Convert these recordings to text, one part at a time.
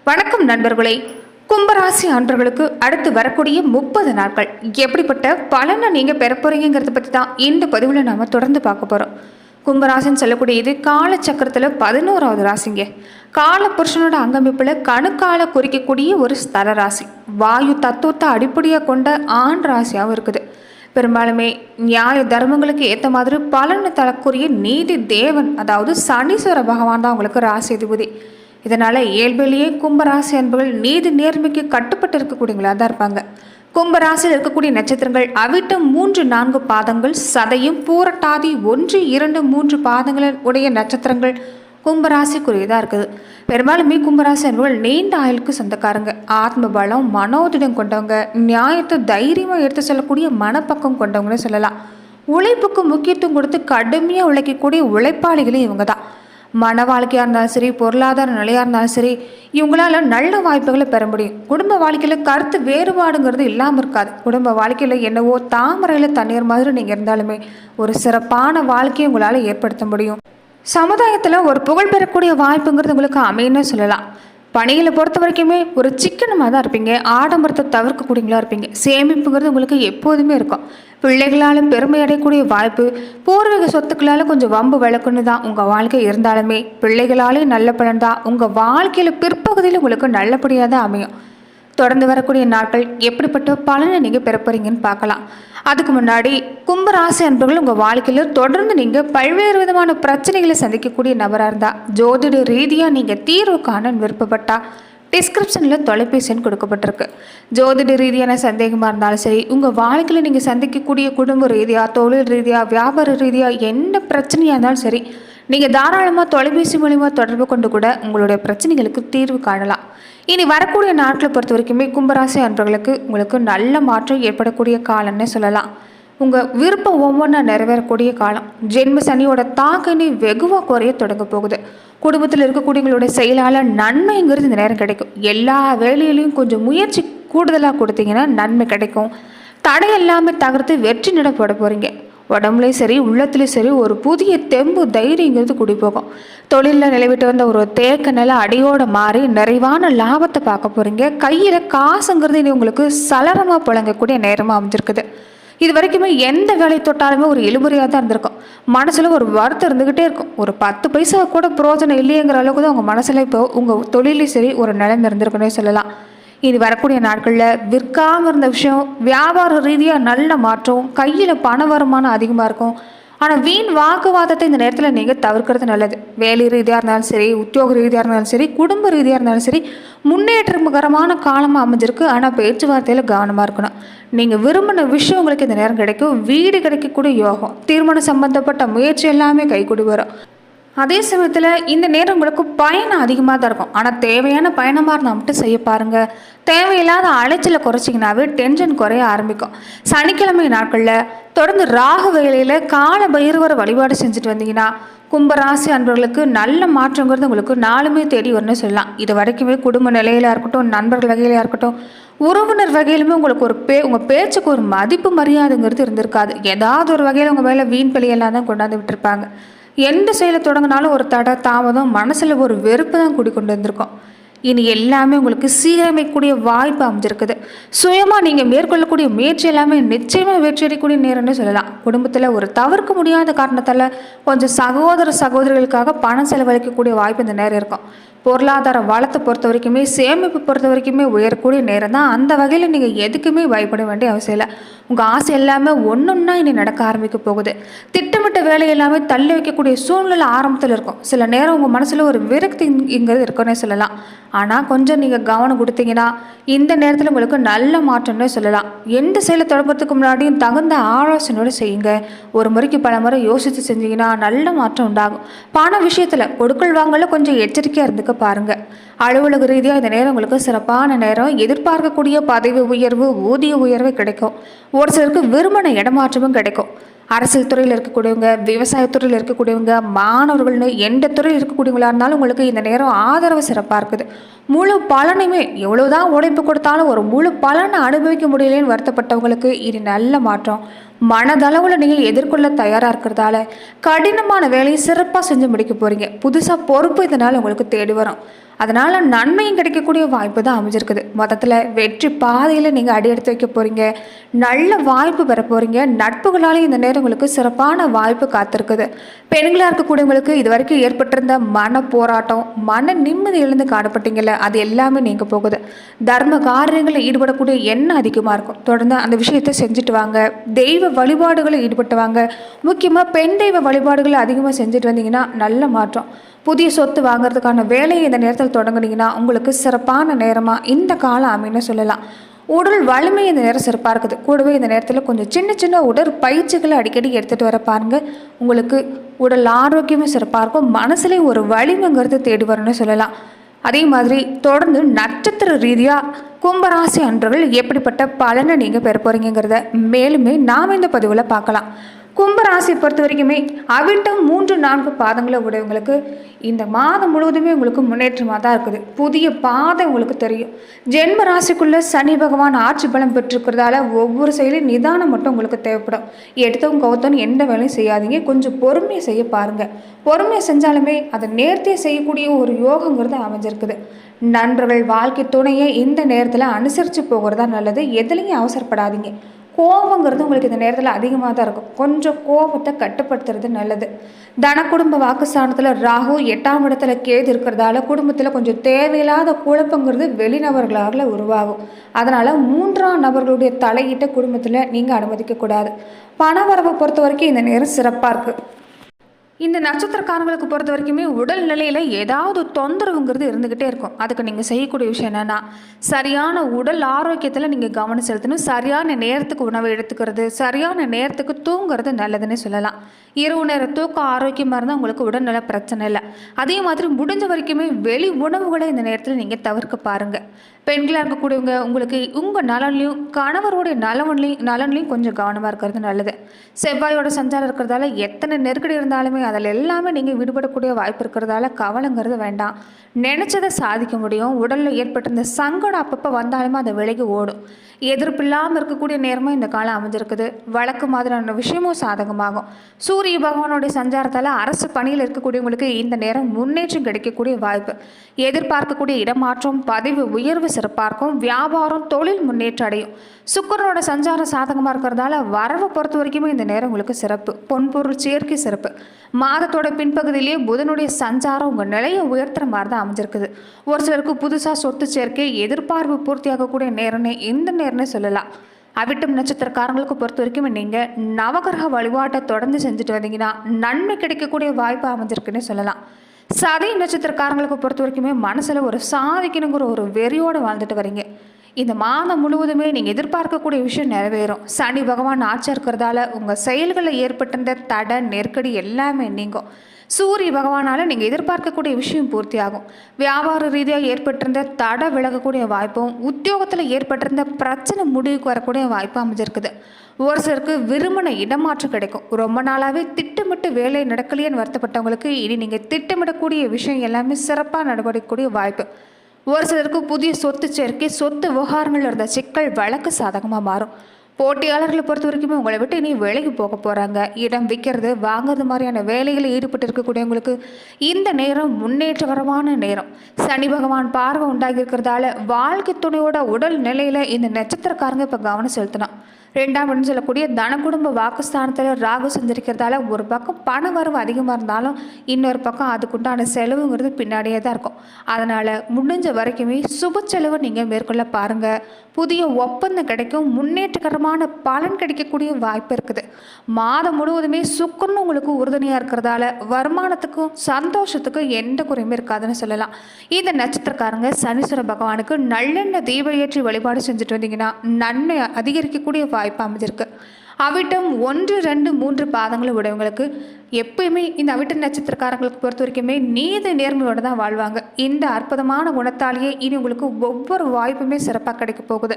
வணக்கம் நண்பர்களே. கும்பராசி அன்பர்களுக்கு அடுத்து வரக்கூடிய 30 நாட்கள் எப்படிப்பட்ட பலனை நீங்கள் பெற போறீங்கிறத பற்றி தான் இந்த பதிவில் நாம் தொடர்ந்து பார்க்க போகிறோம். கும்பராசின்னு சொல்லக்கூடிய இது காலச்சக்கரத்தில் 11வது ராசிங்க. கால புருஷனோட அங்கமைப்பில் கணுக்கால குறிக்கக்கூடிய ஒரு ஸ்தல ராசி. வாயு தத்துவத்தை அடிப்படையாக கொண்ட ஆண் ராசியாகவும் இருக்குது. பெரும்பாலுமே நியாய தர்மங்களுக்கு ஏற்ற மாதிரி பலனை தரக்கூடிய நீதி தேவன், அதாவது சனீஸ்வர பகவான் தான் உங்களுக்கு ராசி அதிபதி. இதனால் இயல்பிலேயே கும்பராசி அன்பர்கள் நீதி நேர்மைக்கு கட்டுப்பட்டு இருக்கக்கூடியவங்களா தான் இருப்பாங்க. கும்பராசியில் இருக்கக்கூடிய நட்சத்திரங்கள் அவிட்டம் 3-4 பாதங்கள், சதயம், பூரட்டாதி 1-2-3 பாதங்கள் உடைய நட்சத்திரங்கள் கும்பராசிக்குரியதாக இருக்குது. பெரும்பாலுமே கும்பராசி அன்பர்கள் நீண்ட ஆயுளுக்கு சொந்தக்காரங்க. ஆத்ம பலம், மனோதிடம் கொண்டவங்க, நியாயத்தை தைரியமாக எடுத்து செல்லக்கூடிய மனப்பக்கம் கொண்டவங்கன்னு சொல்லலாம். உழைப்புக்கு முக்கியத்துவம் கொடுத்து கடுமையாக உழைக்கக்கூடிய உழைப்பாளிகளும் இவங்க தான். மன வாழ்க்கையாக இருந்தாலும் சரி, பொருளாதார நிலையாக இருந்தாலும் சரி, இவங்களால நல்ல வாய்ப்புகளை பெற முடியும். குடும்ப வாழ்க்கையில் கருத்து வேறுபாடுங்கிறது இல்லாமல் இருக்காது. குடும்ப வாழ்க்கையில் என்னவோ தாமரையில் தண்ணீர் மாதிரி நீங்கள் இருந்தாலுமே ஒரு சிறப்பான வாழ்க்கையை உங்களால் ஏற்படுத்த முடியும். சமுதாயத்தில் ஒரு புகழ் பெறக்கூடிய வாய்ப்புங்கிறது உங்களுக்கு அமைன்னு சொல்லலாம். பணிகளை பொறுத்த வரைக்குமே ஒரு சிக்கனமாக தான் இருப்பீங்க. ஆடம்பரத்தை தவிர்க்கக்கூடியங்களா இருப்பீங்க. சேமிப்புங்கிறது உங்களுக்கு எப்போதுமே இருக்கும். பிள்ளைகளால் பெருமை அடையக்கூடிய வாய்ப்பு, பூர்வீக சொத்துக்களால் கொஞ்சம் வம்பு விளக்குன்னு தான் உங்கள் வாழ்க்கை இருந்தாலுமே பிள்ளைகளாலே நல்ல பலன் தான் உங்கள் வாழ்க்கையில் பிற்பகுதியில் உங்களுக்கு நல்லபடியாக தான் அமையும். தொடர்ந்து வரக்கூடிய நாட்கள் எப்படிப்பட்ட பலனை நீங்கள் பெறப்போறீங்கன்னு பார்க்கலாம். அதுக்கு முன்னாடி கும்பராசி அன்பர்கள் உங்கள் வாழ்க்கையில் தொடர்ந்து நீங்கள் பல்வேறு விதமான பிரச்சனைகளை சந்திக்கக்கூடிய நபராக இருந்தால், ஜோதிட ரீதியாக நீங்கள் தீர்வு காண விருப்பப்பட்டால் டிஸ்கிரிப்ஷனில் தொலைபேசி எண் கொடுக்கப்பட்டிருக்கு. ஜோதிட ரீதியான சந்தேகமாக இருந்தாலும் சரி, உங்கள் வாழ்க்கையில் நீங்கள் சந்திக்கக்கூடிய குடும்ப ரீதியாக, தொழில் ரீதியாக, வியாபார ரீதியாக என்ன பிரச்சனையாக இருந்தாலும் சரி, நீங்கள் தாராளமாக தொலைபேசி மூலிமா தொடர்பு கொண்டு கூட உங்களுடைய பிரச்சனைகளுக்கு தீர்வு காணலாம். இனி வரக்கூடிய நாட்களை பொறுத்த வரைக்குமே கும்பராசி அன்பர்களுக்கு உங்களுக்கு நல்ல மாற்றம் ஏற்படக்கூடிய காலம்னு சொல்லலாம். உங்கள் விருப்பம் ஒவ்வொன்றா நிறைவேறக்கூடிய காலம். ஜென்ம சனியோட தாக்கனி வெகுவாக குறைய தொடங்க போகுது. குடும்பத்தில் இருக்கக்கூடியவங்களுடைய செயலால் நன்மைங்கிறது இந்த நேரம் கிடைக்கும். எல்லா வேலையிலையும் கொஞ்சம் முயற்சி கூடுதலாக கொடுத்தீங்கன்னா நன்மை கிடைக்கும். தடை எல்லாமே தகர்த்து வெற்றி நட போட போகிறீங்க. உடம்புலையும் சரி, உள்ளத்துலேயும் சரி ஒரு புதிய தெம்பு தைரியங்கிறது கூடி போகும். தொழிலில் நிலவிட்டு வந்த ஒரு தேக்க நில அடியோடு மாறி நிறைவான லாபத்தை பார்க்க போகிறீங்க. கையில் காசுங்கிறது இனி உங்களுக்கு சலரமாக புழங்கக்கூடிய நேரமாக அமைஞ்சிருக்குது. இது வரைக்குமே எந்த வேலை தொட்டாலுமே ஒரு இழுபறியாக தான் இருந்திருக்கும். மனசில் ஒரு வருத்தம் இருந்துக்கிட்டே இருக்கும். ஒரு 10 பைசா கூட பிரயோஜனம் இல்லைங்கிற அளவுக்கு தான் உங்கள் மனசில் இப்போ உங்கள் தொழிலையும் சரி ஒரு நிலைமை இருந்திருக்குன்னே சொல்லலாம். இது வரக்கூடிய நாட்களில் விற்காமல் இருந்த விஷயம் வியாபார ரீதியாக நல்ல மாற்றம், கையில் பண வருமானம் அதிகமாக இருக்கும். ஆனால் வீண் வாக்குவாதத்தை இந்த நேரத்தில் நீங்கள் தவிர்க்கிறது நல்லது. வேலை ரீதியாக இருந்தாலும் சரி, உத்தியோக ரீதியாக இருந்தாலும் சரி, குடும்ப ரீதியாக இருந்தாலும் சரி, முன்னேற்றகரமான காலமாக அமைஞ்சிருக்கு. ஆனால் பேச்சுவார்த்தையில் கவனமாக இருக்கணும். நீங்கள் விரும்பின விஷயம் உங்களுக்கு இந்த நேரம் கிடைக்கும். வீடு கிடைக்கக்கூடிய யோகம், திருமணம் சம்பந்தப்பட்ட முயற்சி எல்லாமே கைகூடி வரும். அதே சமயத்தில் இந்த நேரம் உங்களுக்கு பயணம் அதிகமாக தான் இருக்கும். ஆனால் தேவையான பயணமாக இருந்தால் மட்டும் செய்ய பாருங்கள். தேவையில்லாத அலைச்சலை குறைச்சிங்கனாவே டென்ஷன் குறைய ஆரம்பிக்கும். சனிக்கிழமை நாட்களில் தொடர்ந்து ராகு வேளையில் கால பைரவரை வழிபாடு செஞ்சுட்டு வந்தீங்கன்னா கும்பராசி அன்பர்களுக்கு நல்ல மாற்றங்கிறது உங்களுக்கு நாளுமே தேடி வரும்னு சொல்லலாம். இது வரைக்குமே குடும்ப நிலையில இருக்கட்டும், நண்பர்கள் வகையிலையாக இருக்கட்டும், உறவினர் வகையிலுமே உங்களுக்கு உங்கள் பேச்சுக்கு ஒரு மதிப்பு மரியாதைங்கிறது இருந்திருக்காது. ஏதாவது ஒரு வகையில் உங்கள் மேலே வீண் பழியெல்லாம் தான் கொண்டாந்து விட்டுருப்பாங்க. எந்த செயலை தொடங்கினாலும் ஒரு தடை தாமதம், மனசில் ஒரு வெறுப்பு தான் கூடிக்கொண்டு வந்திருக்கும். இனி எல்லாமே உங்களுக்கு சீரமைக்கக்கூடிய வாய்ப்பு அமைஞ்சிருக்குது. சுயமாக நீங்கள் மேற்கொள்ளக்கூடிய முயற்சி எல்லாமே நிச்சயமாக வெற்றியடையக்கூடிய நேரம்னு சொல்லலாம். குடும்பத்தில் ஒரு தவிர்க்க முடியாத காரணத்தால் கொஞ்சம் சகோதர சகோதரிகளுக்காக பணம் செலவழிக்கக்கூடிய வாய்ப்பு இந்த நேரம் இருக்கும். பொருளாதார வளத்தை பொறுத்த வரைக்குமே, சேமிப்பு பொறுத்த வரைக்குமே உயரக்கூடிய நேரம் தான். அந்த வகையில் நீங்கள் எதுக்குமே பயப்பட வேண்டிய அவசியம் இல்லை. உங்கள் ஆசை எல்லாமே ஒன்றொன்னா இனி நடக்க ஆரம்பிக்க போகுது. திட்டமிட்ட வேலை எல்லாமே தள்ளி வைக்கக்கூடிய சூழ்நிலை ஆரம்பத்தில் இருக்கும். சில நேரம் உங்கள் மனசில் ஒரு விரக்திங்கிறது இருக்குன்னே சொல்லலாம். ஆனால் கொஞ்சம் நீங்கள் கவனம் கொடுத்தீங்கன்னா இந்த நேரத்தில் உங்களுக்கு நல்ல மாற்றம்னே சொல்லலாம். எந்த செயலை தொடங்குறதுக்கு முன்னாடியும் தகுந்த ஆலோசனையோடு செய்யுங்க. ஒரு முறைக்கு பல முறை யோசித்து செஞ்சீங்கன்னா நல்ல மாற்றம் உண்டாகும். பண விஷயத்தில் கொடுக்கல் வாங்கல கொஞ்சம் எச்சரிக்கையாக இருந்துக்க பாருங்கள். அலுவலக ரீதியாக இந்த நேரம் உங்களுக்கு சிறப்பான நேரம். எதிர்பார்க்கக்கூடிய பதவி உயர்வு, ஊதிய உயர்வு கிடைக்கும். ஒரு சிலருக்கு விரும்பின இடமாற்றமும் கிடைக்கும். அரசியல் துறையில் இருக்கக்கூடியவங்க, விவசாயத்துறையில் இருக்கக்கூடியவங்க, மாணவர்கள்னு எந்த துறையில் இருக்கக்கூடியவங்களா இருந்தாலும் உங்களுக்கு இந்த நேரம் ஆதரவு சிறப்பாக இருக்குது. முழு பலனுமே எவ்வளவுதான் உழைப்பு கொடுத்தாலும் ஒரு முழு பலனை அனுபவிக்க முடியலன்னு வருத்தப்பட்டவங்களுக்கு இது நல்ல மாற்றம். மனதளவில் நீங்கள் எதிர்கொள்ள தயாராக இருக்கிறதால கடினமான வேலையை சிறப்பாக செஞ்சு முடிக்க போகிறீங்க. புதுசாக பொறுப்பு இதனால் உங்களுக்கு தேடி வரும். அதனால் நன்மையும் கிடைக்கக்கூடிய வாய்ப்பு தான் அமைஞ்சிருக்குது. மொத்தத்தில் வெற்றி பாதையில் நீங்கள் அடி எடுத்து வைக்க போகிறீங்க. நல்ல வாய்ப்பு பெற போகிறீங்க. நட்புகளால் இந்த நேரம் உங்களுக்கு சிறப்பான வாய்ப்பு காத்திருக்குது. பெண்களாக இருக்கக்கூடியவங்களுக்கு இது வரைக்கும் ஏற்பட்டிருந்த மன போராட்டம், மன நிம்மதி இழந்து காணப்பட்டீங்கல்ல, அது எல்லாமே நீங்க போகுது. தர்ம காரியங்களில் ஈடுபடக்கூடிய எண்ணம் அதிகமாக இருக்கும். தொடர்ந்து அந்த விஷயத்தை செஞ்சுட்டு வாங்க. தெய்வ வழிபாடுகளில் ஈடுபட்டு வாங்க. முக்கியமாக பெண் தெய்வ வழிபாடுகளை அதிகமாக செஞ்சுட்டு வந்தீங்கன்னா நல்ல மாற்றம். புதிய சொத்து வாங்குறதுக்கான வேலையை இந்த நேரத்தில் தொடங்குனீங்கன்னா உங்களுக்கு சிறப்பான நேரமாக இந்த காலம் அமைன்னு சொல்லலாம். உடல் வலிமை இந்த நேரம் சிறப்பாக இருக்குது. கூடவே இந்த நேரத்தில் கொஞ்சம் சின்ன சின்ன உடற்பயிற்சிகளை அடிக்கடி எடுத்துகிட்டு வர பாருங்கள். உங்களுக்கு உடல் ஆரோக்கியமும் சிறப்பாக இருக்கும். மனசுலேயும் ஒரு வலிமைங்கிறது தேடி வரும்னு சொல்லலாம். அதே மாதிரி தொடர்ந்து நட்சத்திர ரீதியாக கும்பராசி அன்றர்கள் எப்படிப்பட்ட பலனை நீங்கள் பெற போகிறீங்கிறத மேலுமே நாம் இந்த பதிவில் பார்க்கலாம். கும்பராசி பொறுத்த வரைக்குமே அவிட்டம் 3-4 பாதங்களை உடையவங்களுக்கு இந்த மாதம் முழுவதுமே உங்களுக்கு முன்னேற்றமாக தான் இருக்குது. புதிய பாதை உங்களுக்கு தெரியும். ஜென்ம ராசிக்குள்ளே சனி பகவான் ஆட்சி பலம் பெற்றிருக்கிறதால ஒவ்வொரு செயலையும் நிதானம் மட்டும் உங்களுக்கு தேவைப்படும். எடுத்தவங்க கவுத்தவங்க எந்த வேலையும் செய்யாதீங்க. கொஞ்சம் பொறுமையை செய்ய பாருங்கள். பொறுமையை செஞ்சாலுமே அதை நேர்த்தியை செய்யக்கூடிய ஒரு யோகங்கிறது அமைஞ்சிருக்குது. நண்பர்கள் வாழ்க்கை துணையை இந்த நேரத்தில் அனுசரித்து போகிறதா நல்லது. எதுலேயும் அவசரப்படாதீங்க. கோபங்கிறது உங்களுக்கு இந்த நேரத்தில் அதிகமாக தான் இருக்கும். கொஞ்சம் கோபத்தை கட்டுப்படுத்துறது நல்லது. தன குடும்ப வாக்குஸ்தானத்தில் ராகு 8ஆம் இடத்துல கேது இருக்கிறதால குடும்பத்தில் கொஞ்சம் தேவையில்லாத குழப்பங்கிறது வெளிநபர்களால் உருவாகும். அதனால் 3ஆம் நபர்களுடைய தலையீட்டை குடும்பத்தில் நீங்கள் அனுமதிக்கக்கூடாது. பண வரவை பொறுத்த வரைக்கும் இந்த நேரம் சிறப்பாக இருக்குது. இந்த நட்சத்திரக்காரங்களுக்கு பொறுத்த வரைக்குமே உடல் நிலையில் ஏதாவது தொந்தரவுங்கிறது இருந்துக்கிட்டே இருக்கும். அதுக்கு நீங்கள் செய்யக்கூடிய விஷயம் என்னென்னா, சரியான உடல் ஆரோக்கியத்தில் நீங்கள் கவனம் செலுத்தணும். சரியான நேரத்துக்கு உணவு எடுத்துக்கிறது, சரியான நேரத்துக்கு தூங்குறது நல்லதுன்னு சொல்லலாம். இரவு நேர தூக்கம் ஆரோக்கியமாக இருந்தால் உங்களுக்கு உடல்நல பிரச்சனை இல்லை. அதே மாதிரி முடிஞ்ச வரைக்குமே வெளி உணவுகளை இந்த நேரத்தில் நீங்கள் தவிர்க்க பாருங்கள். பெண்களாக இருக்கக்கூடியவங்க உங்களுக்கு உங்கள் நலன்லையும் கணவருடைய நலன்லையும் கொஞ்சம் கவனமாக இருக்கிறது நல்லது. செவ்வாயோட சஞ்சாரம் இருக்கிறதால எத்தனை நெருக்கடி இருந்தாலுமே அதில் எல்லாமே நீங்கள் விடுபடக்கூடிய வாய்ப்பு இருக்கிறதால கவலைங்கிறது வேண்டாம். நினச்சதை சாதிக்க முடியும். உடலில் ஏற்பட்டிருந்த சங்கடம் அப்பப்போ வந்தாலுமே அதை விலகி ஓடும். எதிர்ப்பு இல்லாமல் இருக்கக்கூடிய நேரமும் இந்த காலம் அமைஞ்சிருக்குது. வழக்கு மாதிரியான விஷயமும் சாதகமாகும். சூரிய பகவானுடைய சஞ்சாரத்தால் அரசு பணியில் இருக்கக்கூடியவங்களுக்கு இந்த நேரம் முன்னேற்றம் கிடைக்கக்கூடிய வாய்ப்பு. எதிர்பார்க்கக்கூடிய இடமாற்றம், பதவி உயர்வு சிறப்பாக இருக்கும். வியாபாரம், தொழில் முன்னேற்றம் அடையும். சுக்கிரனோட சஞ்சாரம் சாதகமாக இருக்கிறதால வரவை பொறுத்த வரைக்குமே இந்த நேரம் உங்களுக்கு சிறப்பு. பொன்பொருள் சேர்க்கை சிறப்பு. மாதத்தோட பின்பகுதியிலேயே புதனுடைய சஞ்சாரம் உங்கள் நிலையை உயர்த்துற மாதிரி தான் அமைஞ்சிருக்குது. ஒரு சிலருக்கு புதுசாக சொத்து சேர்க்கை எதிர்பார்ப்பு பூர்த்தியாகக்கூடிய நேரம்னே இந்த நேரம்னே சொல்லலாம். அவிட்டம் நட்சத்திரக்காரங்களுக்கு பொறுத்த வரைக்கும் நீங்கள் நவகிரக வழிபாட்டை தொடர்ந்து செஞ்சுட்டு வந்தீங்கன்னா நன்மை கிடைக்கக்கூடிய வாய்ப்பு அமைஞ்சிருக்குன்னே சொல்லலாம். சதய நட்சத்திரக்காரங்களுக்கு பொறுத்த வரைக்குமே மனசில் ஒரு சாதிக்கணுங்கிற ஒரு வெறியோடு வாழ்ந்துட்டு வரீங்க. இந்த மாதம் முழுவதுமே நீங்கள் எதிர்பார்க்கக்கூடிய விஷயம் நிறைவேறும். சனி பகவான் ஆட்சியாக இருக்கிறதால உங்கள் செயல்களில் ஏற்பட்டிருந்த தடை நெருக்கடி எல்லாமே நீங்கும். சூரிய பகவானால் நீங்கள் எதிர்பார்க்கக்கூடிய விஷயம் பூர்த்தியாகும். வியாபார ரீதியாக ஏற்பட்டிருந்த தடை விலகக்கூடிய வாய்ப்பும், உத்தியோகத்தில் ஏற்பட்டிருந்த பிரச்சனை முடிவுக்கு வரக்கூடிய வாய்ப்பும் அமைஞ்சிருக்குது. ஒரு சிலருக்கு விரும்பின இடமாற்றம் கிடைக்கும். ரொம்ப நாளாகவே திட்டமிட்டு வேலை நடக்கலையேன்னு வருத்தப்பட்டவங்களுக்கு இனி நீங்கள் திட்டமிடக்கூடிய விஷயம் எல்லாமே சிறப்பாக நடவடிக்கக்கூடிய வாய்ப்பு. ஒரு சிலருக்கு புதிய சொத்து சேர்க்கை, சொத்து விவகாரங்கள் இருந்த சிக்கல் வழக்கு சாதகமாக மாறும். போட்டியாளர்களை பொறுத்த வரைக்குமே உங்களை விட்டு இனி வேலைக்கு போக போகிறாங்க. இடம் விற்கிறது, வாங்குறது மாதிரியான வேலைகளில் ஈடுபட்டு இருக்கக்கூடியவங்களுக்கு இந்த நேரம் முன்னேற்றகரமான நேரம். சனி பகவான் பார்வை உண்டாகி இருக்கிறதால வாழ்க்கை துணையோட உடல் நிலையில் இந்த நட்சத்திரக்காரங்க இப்போ கவனம் செலுத்தணும். 2ஆம் இடம்னு சொல்லக்கூடிய தன குடும்ப வாக்குஸ்தானத்தில் ராகு சஞ்சரிக்கிறதால ஒரு பக்கம் பண வரவு அதிகமாக இருந்தாலும் இன்னொரு பக்கம் அதுக்குண்டான செலவுங்கிறது பின்னாடியே தான் இருக்கும். அதனால் முடிஞ்ச வரைக்குமே சுப செலவை நீங்கள் மேற்கொள்ள பாருங்கள். புதிய ஒப்பந்தம் கிடைக்கும். முன்னேற்றகரமான பலன் கிடைக்கக்கூடிய வாய்ப்பு இருக்குது. மாதம் முழுவதுமே சுக்கிரன் உங்களுக்கு உறுதுணையாக இருக்கிறதால வருமானத்துக்கும் சந்தோஷத்துக்கும் எந்த குறையுமே இருக்காதுன்னு சொல்லலாம். இந்த நட்சத்திரக்காரங்க சனீஸ்வர பகவானுக்கு நல்லெண்ணெய் தீப ஏற்றி வழிபாடு செஞ்சுட்டு வந்தீங்கன்னா நன்மை அதிகரிக்கக்கூடிய வாய்ப்பு அமைஞ்சிருக்கு. அவிட்டம் 1, 2, 3 பாதங்களை உடையவங்களுக்கு எப்பயுமே இந்த அவிட்ட நட்சத்திரக்காரங்களுக்கு பொறுத்த வரைக்குமே நீதி நேர்மையோடு தான் வாழ்வாங்க. இந்த அற்புதமான குணத்தாலேயே இனி உங்களுக்கு ஒவ்வொரு வாய்ப்புமே சிறப்பாக கிடைக்க போகுது.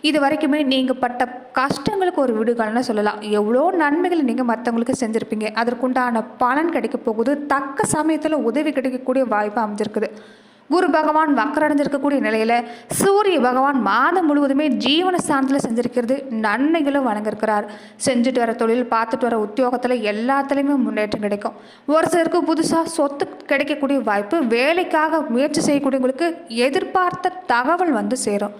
இது வரைக்குமே நீங்கள் பட்ட கஷ்டங்களுக்கு ஒரு விடுகாலன்னு சொல்லலாம். எவ்வளோ நன்மைகளை நீங்கள் மற்றவங்களுக்கு செஞ்சுருப்பீங்க. அதற்குண்டான பலன் கிடைக்க போகுது. தக்க சமயத்தில் உதவி கிடைக்கக்கூடிய வாய்ப்பு அமைஞ்சிருக்குது. குரு பகவான் வக்கரடைஞ்சிருக்கக்கூடிய நிலையில சூரிய பகவான் மாதம் முழுவதுமே ஜீவன ஸ்தானத்தில் செஞ்சிருக்கிறது நன்மைகளும் வழங்கிருக்கிறார். செஞ்சுட்டு வர தொழில், பார்த்துட்டு வர உத்தியோகத்தில் எல்லாத்துலேயுமே முன்னேற்றம் கிடைக்கும். ஒரு சிலருக்கு புதுசாக சொத்து கிடைக்கக்கூடிய வாய்ப்பு, வேலைக்காக முயற்சி செய்யக்கூடியவங்களுக்கு எதிர்பார்த்த தகவல் வந்து சேரும்.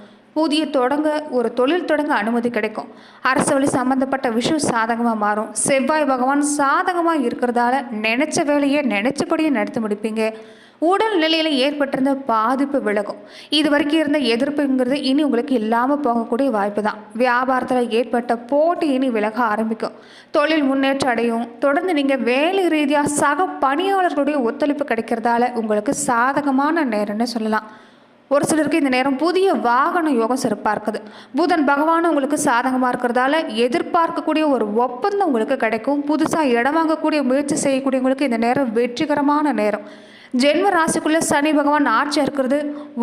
ஒரு தொழில் தொடங்க அனுமதி கிடைக்கும். அரசு வழி சம்பந்தப்பட்ட விஷயம் சாதகமாக மாறும். செவ்வாய் பகவான் சாதகமாக இருக்கிறதால நினைச்ச வேலையை நினைச்சபடியே நடத்தி முடிப்பீங்க. உடல் நிலையில் ஏற்பட்டிருந்த பாதிப்பு விலகும். இது வரைக்கும் இருந்த எதிர்ப்புங்கிறது இனி உங்களுக்கு இல்லாமல் போகக்கூடிய வாய்ப்பு தான். வியாபாரத்தில் ஏற்பட்ட போட்டி இனி விலக ஆரம்பிக்கும். தொழில் முன்னேற்றம் அடையும். தொடர்ந்து நீங்கள் வேலை ரீதியாக சக பணியாளர்களுடைய ஒத்துழைப்பு கிடைக்கிறதால உங்களுக்கு சாதகமான நேரம்னு சொல்லலாம். ஒரு சிலருக்கு இந்த நேரம் புதிய வாகன யோகம் சிறப்பாக இருக்குது. புதன் பகவான் உங்களுக்கு சாதகமாக இருக்கிறதால எதிர்பார்க்கக்கூடிய ஒரு ஒப்பந்தம் உங்களுக்கு கிடைக்கும். புதுசாக இடம் வாங்கக்கூடிய முயற்சி செய்யக்கூடியவங்களுக்கு இந்த நேரம் வெற்றிகரமான நேரம். ஜென்ம ராசிக்குள்ளே சனி பகவான் ஆட்சியாக இருக்கிறது.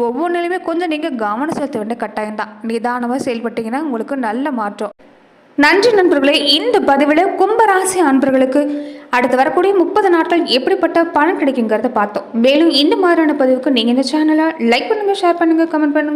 ஒவ்வொன்றிலுமே கொஞ்சம் நீங்கள் கவனம் செலுத்த வேண்டிய கட்டாயம் தான். நிதானமாக செயல்பட்டீங்கன்னா உங்களுக்கு நல்ல மாற்றம். நன்றி நண்பர்களே. இந்த பதிவில் கும்பராசி அன்பர்களுக்கு அடுத்து வரக்கூடிய 30 நாட்கள் எப்படிப்பட்ட பலன் கிடைக்குங்கிறத பார்த்தோம். மேலும் இந்த மாதிரியான பதிவுக்கு நீங்கள் இந்த சேனலை லைக் பண்ணுங்கள், ஷேர் பண்ணுங்கள், கமெண்ட் பண்ணுங்கள்.